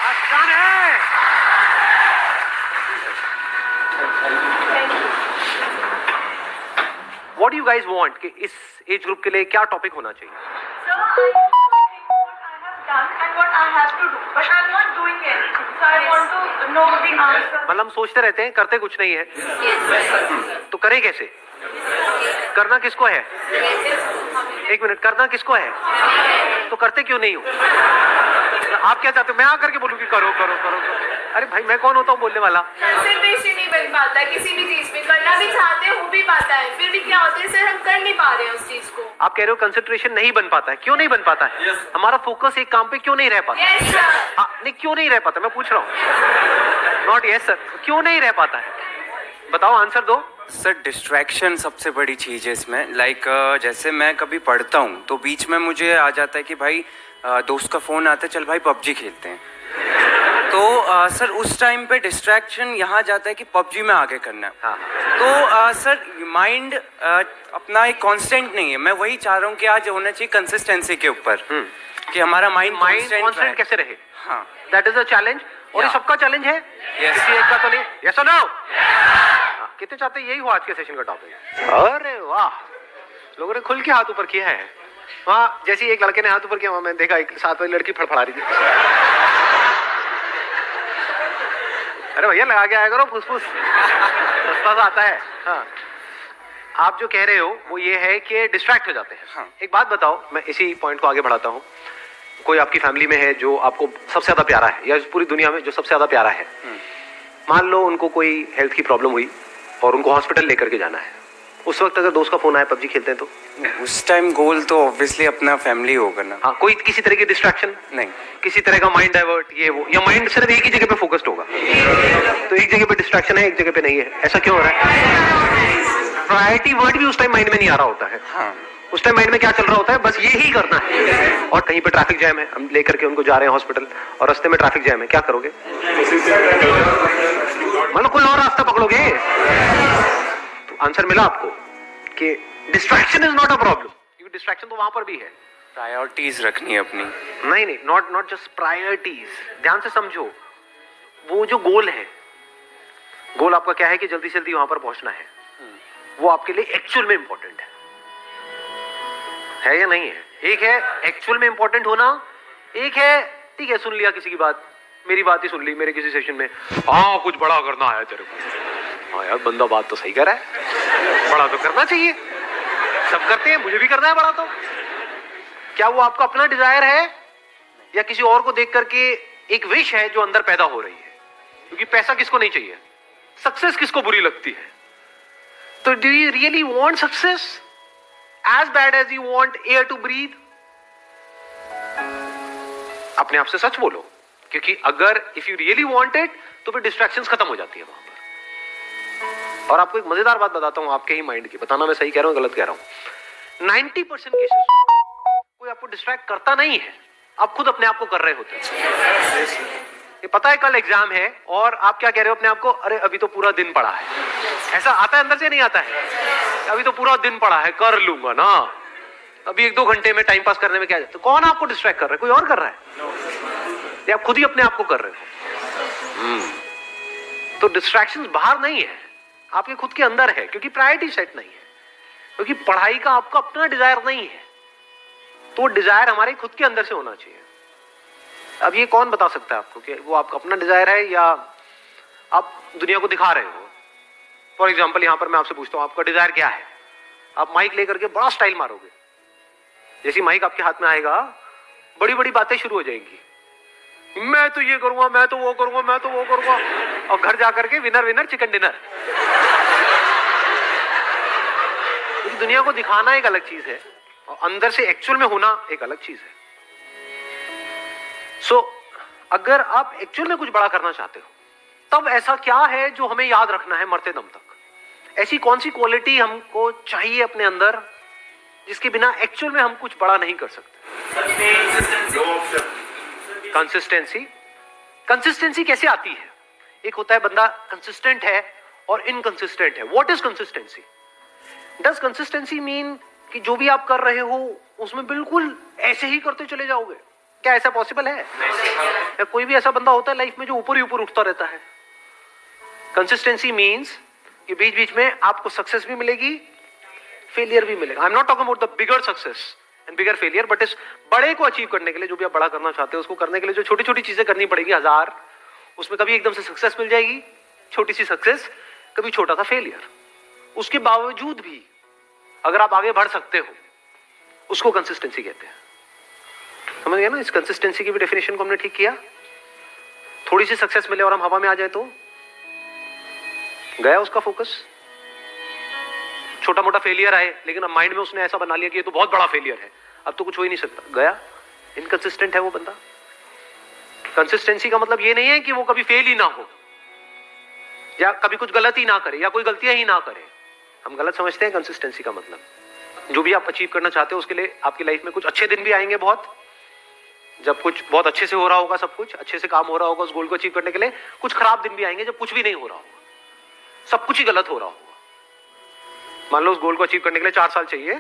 आसान है। What do you guys want कि इस एज ग्रुप के लिए क्या टॉपिक होना चाहिए? Sir, I want to think what I have done and what I have to do, but I'm not doing anything. So I want to know the answer. मतलब हम सोचते रहते हैं, करते कुछ नहीं है। तो करें कैसे? करना किसको है? एक मिनट, करना किसको है? तो करते क्यों नहीं हो? आप क्या चाहते हो? मैं आकर के बोलूं कि करो करो करो करो? अरे भाई, मैं कौन होता हूँ बोलने वाला? कंसंट्रेशन नहीं बन पाता है किसी भी चीज में, करना भी चाहते हैं, हो भी पाता है, फिर भी क्या होता है सर, हम कर नहीं पा रहे हैं उस चीज को। आप कह रहे हो कंसंट्रेशन नहीं बन पाता है, क्यों नहीं बन पाता है? हमारा फोकस एक काम पे क्यों नहीं रह पाता? Yes sir. हाँ, नहीं क्यों नहीं रह पाता, मैं पूछ रहा हूँ। नॉट यस सर, क्यों नहीं रह पाता है? बताओ, आंसर दो। सर डिस्ट्रैक्शन सबसे बड़ी चीज़ है इसमें। जैसे मैं कभी पढ़ता हूँ तो बीच में मुझे आ जाता है कि भाई दोस्त का फ़ोन आता है, चल भाई पबजी खेलते हैं। तो सर उस टाइम पे डिस्ट्रैक्शन यहाँ जाता है कि पबजी में आगे करना है। हाँ। तो सर माइंड अपना एक कांस्टेंट नहीं है। मैं वही चाह रहा हूँ कि आज होना चाहिए कंसिस्टेंसी के ऊपर, कि हमारा माइंड कांस्टेंट कैसे रहे। हाँ, दैट इज अ चैलेंज, और ये सबका चैलेंज है, किसी एक का तो नहीं। यस और नो? कितने चाहते हैं यही हो आज के सेशन का टॉपिक? अरे वाह, लोगों ने खुल के हाथ ऊपर किया है। वहाँ जैसे एक लड़के ने हाथ ऊपर किया, वहाँ मैंने देखा एक साथ वाली लड़की फड़फड़ा रही थी। अरे भैया, लगा के आया करो फुसफुस, सस्ता सा आता है। हाँ, आप जो कह रहे हो वो ये है कि डिस्ट्रैक्ट हो जाते हैं। हाँ। एक बात बताओ, मैं इसी पॉइंट को आगे बढ़ाता हूँ। कोई आपकी फैमिली में है जो आपको सबसे ज्यादा प्यारा है, या पूरी दुनिया में जो सबसे ज्यादा प्यारा है, मान लो उनको कोई हेल्थ की प्रॉब्लम हुई और उनको हॉस्पिटल लेकर के जाना है। उस वक्त अगर दोस्त का फोन आया, पबजी खेलते हैं, तो उस टाइम गोल तो ऑब्वियसली अपना फैमिली होगा ना। हाँ, कोई किसी तरह की डिस्ट्रैक्शन नहीं, किसी तरह का माइंड डाइवर्ट, ये वो, या माइंड सिर्फ एक ही जगह पे फोकस्ड होगा। तो एक जगह पे डिस्ट्रैक्शन है, एक जगह पे नहीं है। ऐसा क्यों हो रहा है? प्रायोरिटी वर्ड भी उस टाइम माइंड में नहीं आ रहा होता है। हाँ, उस टाइम माइंड में क्या चल रहा होता है? बस ये ही करना है। और कहीं पे ट्रैफिक जैम है, हम लेकर के उनको जा रहे हैं हॉस्पिटल, और रास्ते में ट्रैफिक जैम है, क्या करोगे? मतलब कोई और रास्ता पकड़ोगे? तो आंसर मिला आपको कि distraction is not a problem, क्योंकि डिस्ट्रैक्शन तो वहां पर भी है। प्रायोरिटीज रखनी है अपनी। नहीं, नॉट जस्ट प्रायोरिटीज। ध्यान से समझो, वो जो गोल है, गोल आपका क्या है कि जल्दी से जल्दी वहां पर पहुंचना है, वो आपके लिए एक्चुअल में इंपॉर्टेंट है या नहीं है? एक है एक्चुअल में इंपॉर्टेंट होना, एक है ठीक है सुन लिया किसी की बात, मेरी बात ही सुन ली मेरे किसी सेशन में, हाँ कुछ बड़ा करना है तेरे को। हाँ यार, बंदा बात तो सही कर रहा है, बड़ा तो करना चाहिए, सब करते हैं, मुझे भी करना है बड़ा। तो क्या वो आपका अपना डिजायर है, या किसी और को देख करके एक विश है जो अंदर पैदा हो रही है? क्योंकि पैसा किसको नहीं चाहिए, सक्सेस किसको बुरी लगती है? तो do you really want success as bad as you want air to breathe? अपने आप से सच बोलो, क्योंकि अगर if you really want it, तो फिर distractions खत्म हो जाती है वहां पर। और आपको एक मजेदार बात बताता हूं आपके ही माइंड की, बताना मैं सही कह रहा हूं गलत कह रहा हूं। 90% केसेस कोई आपको डिस्ट्रैक्ट करता नहीं है, आप खुद अपने आप को कर रहे होते हैं। ये पता है कल एग्जाम है, और आप क्या कह रहे हो अपने आप को? अरे अभी तो पूरा दिन पड़ा है। ऐसा आता है अंदर से, नहीं आता है? अभी तो पूरा दिन पड़ा है, कर लूंगा ना, अभी 1-2 घंटे में टाइम पास करने में क्या जाता? तो कौन आपको डिस्ट्रैक्ट कर रहा है? कोई और कर रहा है, या आप खुद ही अपने आप को कर रहे हो? तो डिस्ट्रैक्शंस बाहर नहीं है, आपके खुद के अंदर है, क्योंकि प्रायोरिटी सेट नहीं है, क्योंकि पढ़ाई का आपका अपना डिजायर नहीं है। तो डिजायर हमारे खुद के अंदर से होना चाहिए। अब ये कौन बता सकता है आपको कि वो आपका अपना डिजायर है या आप दुनिया को दिखा रहे हो? फॉर एग्जाम्पल, यहां पर मैं आपसे पूछता हूं आपका डिजायर क्या है? आप माइक लेकर के बड़ा स्टाइल मारोगे, जैसी माइक आपके हाथ में आएगा बड़ी बड़ी बातें शुरू हो जाएंगी, मैं तो ये करूंगा, मैं तो वो करूंगा, मैं तो वो करूंगा, और घर जाकर के विनर विनर चिकन डिनर। दुनिया को दिखाना एक अलग चीज है, और अंदर से एक्चुअल में होना एक अलग चीज है। सो अगर आप एक्चुअल में कुछ बड़ा करना चाहते हो, तब ऐसा क्या है जो हमें याद रखना है मरते दम तक? ऐसी कौन सी क्वालिटी हमको चाहिए अपने अंदर जिसके बिना एक्चुअल में हम कुछ बड़ा नहीं कर सकते? कंसिस्टेंसी। कंसिस्टेंसी कैसे आती है? एक होता है बंदा कंसिस्टेंट है और इनकंसिस्टेंट है। What is consistency? Does consistency mean कि जो भी आप कर रहे हो उसमें बिल्कुल ऐसे ही करते चले जाओगे? क्या ऐसा पॉसिबल है? या कोई भी ऐसा बंदा होता है लाइफ में जो ऊपर ही ऊपर उठता रहता है? कंसिस्टेंसी मीन्स कि बीच बीच में आपको सक्सेस भी मिलेगी, फेलियर भी मिलेगा। I am not talking about the bigger success and bigger failure, but इस बड़े को अचीव करने के लिए, जो भी आप बड़ा करना चाहते हो उसको करने के लिए जो छोटी छोटी चीजें करनी पड़ेगी 1000, उसमें कभी एकदम से सक्सेस मिल जाएगी, छोटी सी सक्सेस, कभी छोटा सा फेलियर। उसके बावजूद भी अगर आप आगे बढ़ सकते हो, उसको कंसिस्टेंसी कहते हैं। समझ गए ना? इस कंसिस्टेंसी की भी डेफिनेशन को हमने ठीक किया। थोड़ी सी सक्सेस मिले और हम हवा में आ जाए तो गया उसका फोकस। छोटा मोटा फेलियर आए लेकिन अब माइंड में उसने ऐसा बना लिया कि ये तो बहुत बड़ा फेलियर है, अब तो कुछ हो ही नहीं सकता, गया। इनकंसिस्टेंट है वो बंदा। कंसिस्टेंसी का मतलब ये नहीं है कि वो कभी फेल ही ना हो या कभी कुछ गलत ही ना करे या कोई गलतियां ही ना करे। हम गलत समझते हैं कंसिस्टेंसी का मतलब। जो भी आप अचीव करना चाहते हो उसके लिए आपकी लाइफ में कुछ अच्छे दिन भी आएंगे, बहुत, जब कुछ बहुत अच्छे से हो रहा होगा, सब कुछ अच्छे से काम हो रहा होगा उस गोल को अचीव करने के लिए। कुछ खराब दिन भी आएंगे जब कुछ भी नहीं हो रहा होगा, सब कुछ ही गलत हो रहा होगा। मान लो उस गोल को अचीव करने के लिए 4 साल चाहिए,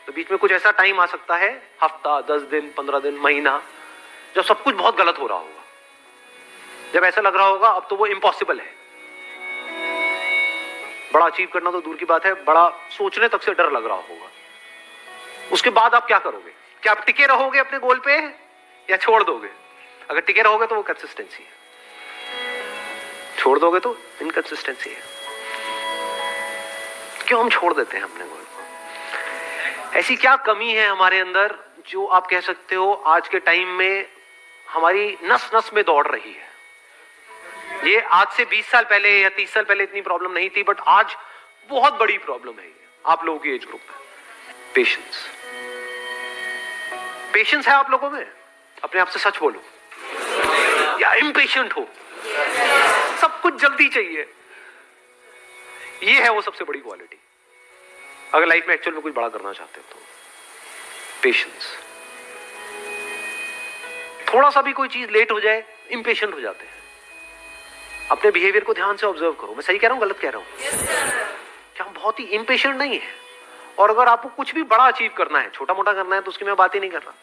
तो बीच में कुछ ऐसा टाइम आ सकता है, हफ्ता, 10 दिन, 15 दिन, महीना, जब सब कुछ बहुत गलत हो रहा होगा, जब ऐसा लग रहा होगा अब तो वो इम्पॉसिबल है। बड़ा अचीव करना तो दूर की बात है, बड़ा सोचने तक से डर लग रहा होगा। उसके बाद आप क्या करोगे? क्या आप टिके रहोगे अपने गोल पे या छोड़ दोगे? अगर टिके रहोगे तो वो कंसिस्टेंसी है, छोड़ दोगे तो इनकंसिस्टेंसी है। क्यों हम छोड़ देते हैं अपने गोल को? ऐसी क्या कमी है हमारे अंदर जो आप कह सकते हो आज के टाइम में हमारी नस नस में दौड़ रही है? ये आज से 20 साल पहले या 30 साल पहले इतनी प्रॉब्लम नहीं थी, बट आज बहुत बड़ी प्रॉब्लम है ये आप लोगों की एज ग्रुप में। पेशेंस। पेशेंस है आप लोगों में? अपने आप से सच बोलो। या इम्पेशेंट हो? सब कुछ जल्दी चाहिए। ये है वो सबसे बड़ी क्वालिटी अगर लाइफ में एक्चुअल में कुछ बड़ा करना चाहते हो तो। पेशेंस। थोड़ा सा भी कोई चीज लेट हो जाए इम्पेशेंट हो जाते हैं। अपने बिहेवियर को ध्यान से ऑब्जर्व करो। मैं सही कह रहा हूं, गलत कह रहा हूं? क्या हम बहुत ही इम्पेशेंट नहीं है? और अगर आपको कुछ भी बड़ा अचीव करना है, छोटा मोटा करना है, तो उसकी मैं बात ही नहीं कर रहा,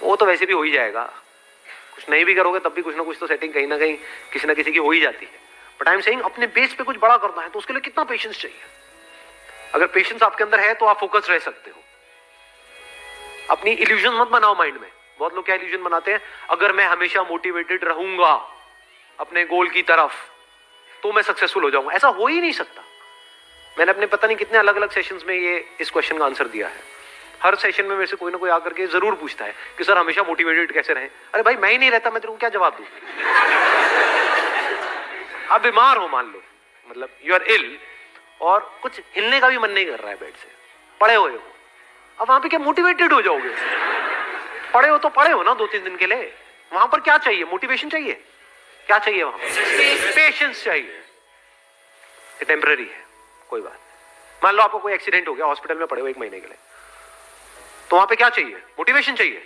वो तो वैसे भी हो ही जाएगा। कुछ नहीं भी करोगे तब भी कुछ ना कुछ तो सेटिंग कहीं ना कहीं किसी ना किसी की हो ही जाती है। बट आई एम सेइंग अपने बेस पे कुछ बड़ा करना है तो उसके लिए कितना पेशेंस चाहिए। अगर पेशेंस आपके अंदर है तो आप फोकस रह सकते हो। अपनी इल्यूजन मत बनाओ माइंड में। बहुत लोग क्या इल्यूजन बनाते हैं, अगर मैं हमेशा मोटिवेटेड रहूंगा अपने गोल की तरफ तो मैं सक्सेसफुल हो जाऊंगा। ऐसा हो ही नहीं सकता। मैंने अपने पता नहीं कितने अलग अलग सेशंस में ये इस क्वेश्चन का आंसर दिया है। हर सेशन में मेरे से कोई ना कोई आकर के जरूर पूछता है कि सर हमेशा मोटिवेटेड कैसे रहें। अरे भाई मैं ही नहीं रहता, मैं तेरे को क्या जवाब दूं? आप बीमार हो मान लो, मतलब यू आर इल और कुछ हिलने का भी मन नहीं कर रहा है बेड से, पड़े हुए हो। अब वहां पे क्या मोटिवेटेड हो जाओगे? पड़े हो तो पड़े हो ना 2-3 दिन के लिए। वहां पर क्या चाहिए? मोटिवेशन चाहिए? क्या चाहिए वहां? पेशेंस चाहिए। ये टेम्पररी है, कोई बात। मान लो आपको कोई एक्सीडेंट हो गया, हॉस्पिटल में पड़े हो 1 महीने के लिए, तो वहां पे क्या चाहिए? मोटिवेशन चाहिए?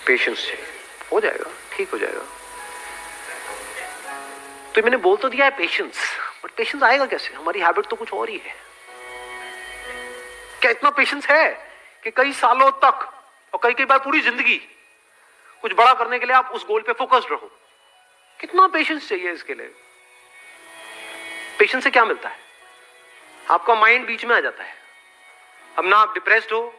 पेशेंस चाहिए। हो जाएगा, ठीक हो जाएगा। तो मैंने बोल तो दिया है पेशेंस, बट पेशेंस आएगा कैसे? हमारी हैबिट तो कुछ और ही है। क्या इतना पेशेंस है कि कई सालों तक और कई बार पूरी जिंदगी कुछ बड़ा करने के लिए आप उस गोल पे फोकस्ड रहो? कितना पेशेंस चाहिए इसके लिए? पेशेंस से क्या मिलता है? आपका माइंड बीच में आ जाता है। अब ना आप डिप्रेस्ड हो,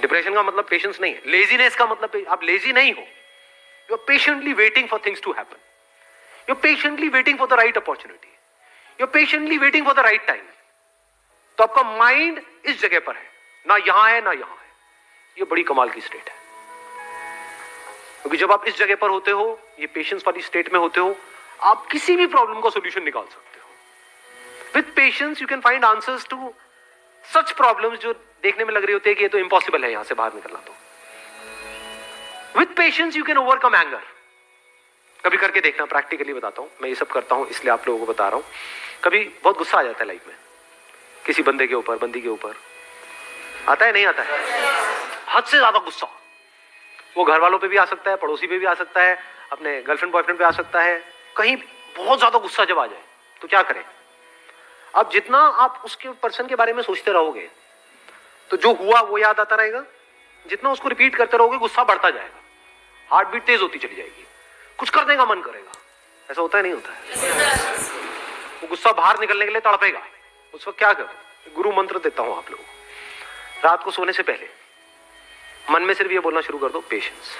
डिप्रेशन का मतलब पेशेंस नहीं है। लेजीनेस का मतलब आप लेजी नहीं हो, you are patiently waiting for things to happen, you are patiently waiting for the right opportunity, you are patiently waiting for the right time. तो आपका माइंड इस जगह पर है, ना यहां है ना यहां है। ये बड़ी कमाल की स्टेट है, क्योंकि जब आप इस जगह पर होते हो, ये पेशेंस वाली स्टेट में होते हो, आप किसी भी प्रॉब्लम का सॉल्यूशन निकाल सकते हो। With patience you can find answers to such problems जो देखने में लग रही होती है कि ये तो इम्पॉसिबल है यहां से बाहर निकलना। तो with patience you can overcome anger. कभी करके देखना, प्रैक्टिकली बताता हूं। मैं ये सब करता हूं इसलिए आप लोगों को बता रहा हूं। कभी बहुत गुस्सा आ जाता है लाइफ में, किसी बंदे के ऊपर, बंदी के ऊपर। आता है नहीं आता है? हद से ज्यादा गुस्सा। वो घर वालों पे भी आ सकता है, पड़ोसी पे भी आ सकता है, अपने गर्लफ्रेंड बॉयफ्रेंड पे आ सकता है। कहीं बहुत ज्यादा गुस्सा जब आ जाए तो क्या करें? अब जितना आप उसके पर्सन के बारे में सोचते रहोगे तो जो हुआ वो याद आता रहेगा, जितना उसको रिपीट करते रहोगे गुस्सा बढ़ता जाएगा, हार्ट बीट तेज होती चली जाएगी, कुछ करने का मन करेगा। ऐसा होता है नहीं होता है? वो गुस्सा बाहर निकलने के लिए तड़पेगा। उस वक्त क्या करो? गुरु मंत्र देता हूं आप लोगों को। रात को सोने से पहले मन में सिर्फ ये बोलना शुरू कर दो, पेशेंस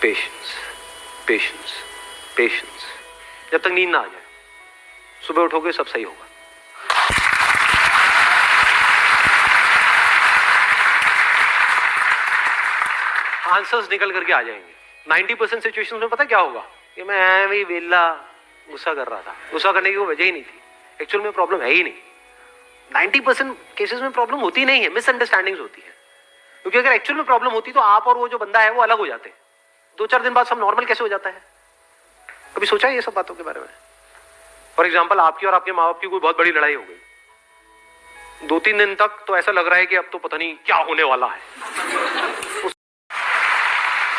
पेशेंस पेशेंस पेशेंस, जब तक नींद ना आ जाए। सुबह उठोगे सब सही होगा। आंसर्स निकल करके आ जाएंगे। 90% सिचुएशंस में पता क्या होगा कि मैं ऐਵੇਂ ही वेला गुस्सा कर रहा था। गुस्सा करने की कोई वजह ही नहीं थी, एक्चुअल में प्रॉब्लम है ही नहीं। 90% केसेस में प्रॉब्लम होती नहीं है, मिसअंडरस्टैंडिंग्स होती है। क्योंकि अगर एक्चुअल में प्रॉब्लम होती तो आप और वो जो बंदा है वो अलग हो जाते। 2-4 दिन बाद सब नॉर्मल कैसे हो जाता है? कभी सोचा है ये सब बातों के बारे में? फॉर एग्जाम्पल, आपकी और आपके माँ बाप की कोई बहुत बड़ी लड़ाई हो गई, 2-3 दिन तक तो ऐसा लग रहा है कि अब तो पता नहीं क्या होने वाला है।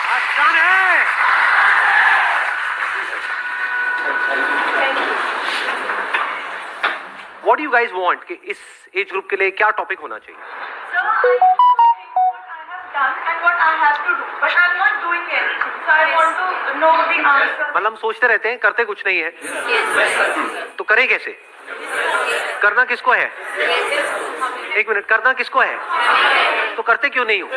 आसान है। What do you guys want कि इस एज ग्रुप के लिए क्या टॉपिक होना चाहिए? So I want to think what I have done and what I have to do, but I'm not doing anything. So I want to know the answer. मतलब हम सोचते रहते हैं, करते कुछ नहीं है, तो करें कैसे? करना किसको है? एक मिनट, करना किसको है? तो करते क्यों नहीं हो?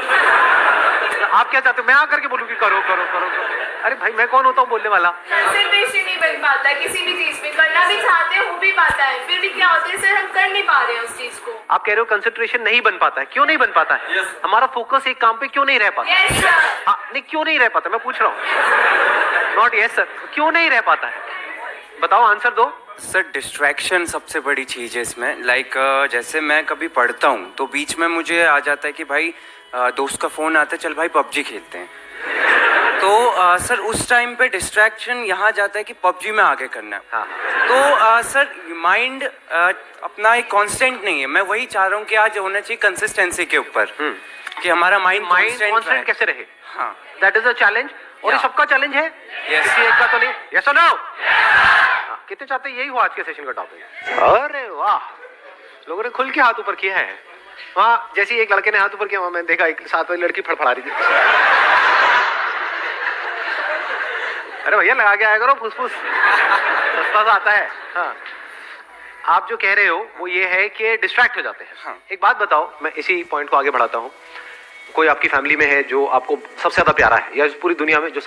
आप क्या चाहते हो? मैं आकर के बोलूं कि करो करो करो करो? अरे भाई, मैं कौन होता हूँ बोलने वाला? कंसंट्रेशन नहीं बन पाता किसी भी चीज में, करना भी चाहते हैं हो भी पाता है, फिर भी क्या होता है सर, हम कर नहीं पा रहे हैं उस चीज को। आप कह रहे हो कंसंट्रेशन नहीं बन पाता है, क्यों नहीं बन पाता है? हमारा फोकस एक काम पे क्यों नहीं रह पाता? Yes sir. हाँ, नहीं क्यों नहीं रह पाता, मैं पूछ रहा हूँ। नॉट यस सर, क्यों नहीं रह पाता है? बताओ, आंसर दो। सर डिस्ट्रैक्शन सबसे बड़ी चीज़ है इसमें। लाइक जैसे मैं कभी पढ़ता हूँ तो बीच में मुझे आ जाता है कि भाई दोस्त का फ़ोन आता है, चल भाई पबजी खेलते हैं। तो सर उस टाइम पे डिस्ट्रैक्शन यहाँ जाता है कि पबजी में आगे करना है। हाँ। तो सर माइंड अपना एक कांस्टेंट नहीं है। मैं वही चाह रहा हूँ कि आज होना चाहिए कंसिस्टेंसी के ऊपर, कि हमारा माइंड कांस्टेंट कैसे रहे। हाँ, दैट इज अ चैलेंज, और ये Yeah. सबका चैलेंज है, किसी एक का तो नहीं। यस और नो? कितने चाहते हैं यही हो आज के सेशन का टॉपिक? अरे वाह, लोगों ने खुल के हाथ ऊपर किया है। वहाँ जैसे एक लड़के ने हाथ ऊपर किया, वहाँ मैंने देखा एक साथ वाली लड़की फड़फड़ा रही थी। अरे भैया, लगा के आया करो फुसफुस, सस्ता सा आता है। हाँ, आप जो कह रहे हो वो ये है कि डिस्ट्रैक्ट हो जाते हैं। हाँ। एक बात बताओ, मैं इसी पॉइंट को आगे बढ़ाता हूँ। कोई आपकी फैमिली में है जो आपको सबसे ज्यादा प्यारा है, या पूरी दुनिया में जो